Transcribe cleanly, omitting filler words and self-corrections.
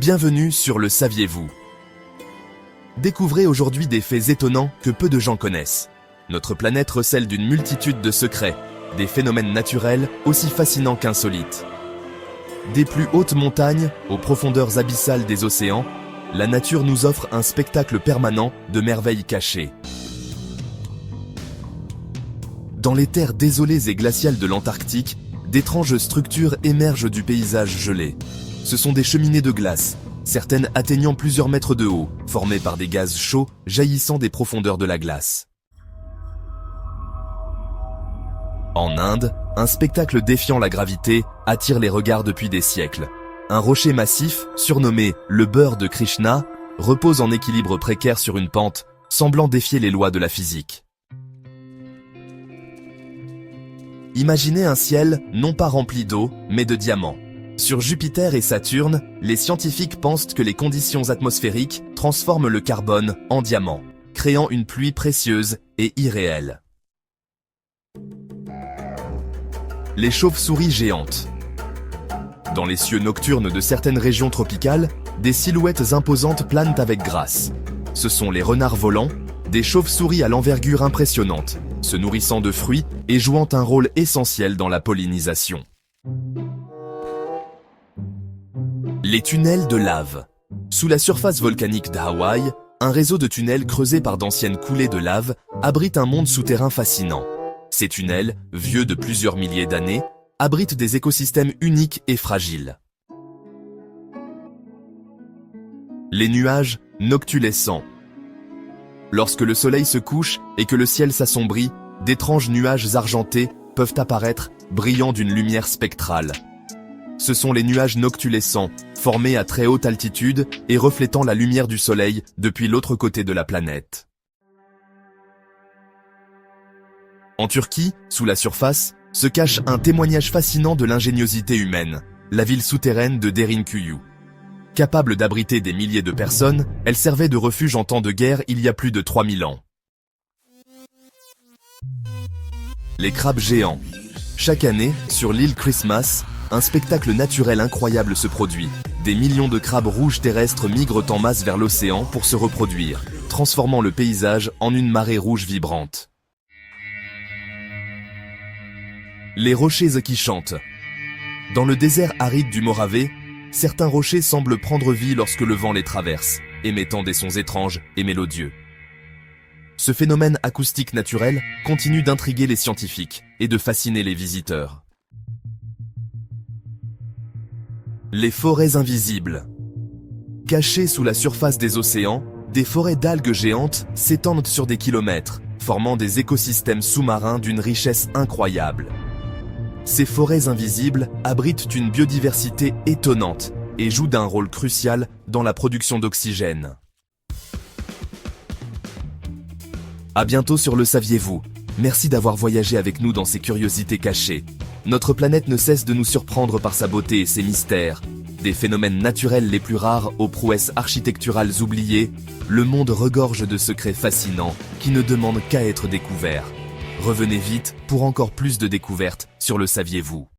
Bienvenue sur Le Saviez-vous? Découvrez aujourd'hui des faits étonnants que peu de gens connaissent. Notre planète recèle d'une multitude de secrets, des phénomènes naturels aussi fascinants qu'insolites. Des plus hautes montagnes aux profondeurs abyssales des océans, la nature nous offre un spectacle permanent de merveilles cachées. Dans les terres désolées et glaciales de l'Antarctique, d'étranges structures émergent du paysage gelé. Ce sont des cheminées de glace, certaines atteignant plusieurs mètres de haut, formées par des gaz chauds jaillissant des profondeurs de la glace. En Inde, un spectacle défiant la gravité attire les regards depuis des siècles. Un rocher massif, surnommé le beurre de Krishna, repose en équilibre précaire sur une pente, semblant défier les lois de la physique. Imaginez un ciel non pas rempli d'eau, mais de diamants. Sur Jupiter et Saturne, les scientifiques pensent que les conditions atmosphériques transforment le carbone en diamant, créant une pluie précieuse et irréelle. Les chauves-souris géantes. Dans les cieux nocturnes de certaines régions tropicales, des silhouettes imposantes planent avec grâce. Ce sont les renards volants, des chauves-souris à l'envergure impressionnante, se nourrissant de fruits et jouant un rôle essentiel dans la pollinisation. Les tunnels de lave. Sous la surface volcanique d'Hawaï, un réseau de tunnels creusés par d'anciennes coulées de lave abrite un monde souterrain fascinant. Ces tunnels, vieux de plusieurs milliers d'années, abritent des écosystèmes uniques et fragiles. Les nuages noctulescents. Lorsque le soleil se couche et que le ciel s'assombrit, d'étranges nuages argentés peuvent apparaître, brillant d'une lumière spectrale. Ce sont les nuages noctulescents, formés à très haute altitude et reflétant la lumière du soleil depuis l'autre côté de la planète. En Turquie, sous la surface, se cache un témoignage fascinant de l'ingéniosité humaine, la ville souterraine de Derinkuyu. Capable d'abriter des milliers de personnes, elle servait de refuge en temps de guerre il y a plus de 3000 ans. Les crabes géants. Chaque année, sur l'île Christmas, un spectacle naturel incroyable se produit. Des millions de crabes rouges terrestres migrent en masse vers l'océan pour se reproduire, transformant le paysage en une marée rouge vibrante. Les rochers qui chantent. Dans le désert aride du Morave, certains rochers semblent prendre vie lorsque le vent les traverse, émettant des sons étranges et mélodieux. Ce phénomène acoustique naturel continue d'intriguer les scientifiques et de fasciner les visiteurs. Les forêts invisibles. Cachées sous la surface des océans, des forêts d'algues géantes s'étendent sur des kilomètres, formant des écosystèmes sous-marins d'une richesse incroyable. Ces forêts invisibles abritent une biodiversité étonnante et jouent d'un rôle crucial dans la production d'oxygène. À bientôt sur Le Saviez-vous? Merci d'avoir voyagé avec nous dans ces curiosités cachées. Notre planète ne cesse de nous surprendre par sa beauté et ses mystères. Des phénomènes naturels les plus rares aux prouesses architecturales oubliées, le monde regorge de secrets fascinants qui ne demandent qu'à être découverts. Revenez vite pour encore plus de découvertes sur Le Saviez-vous?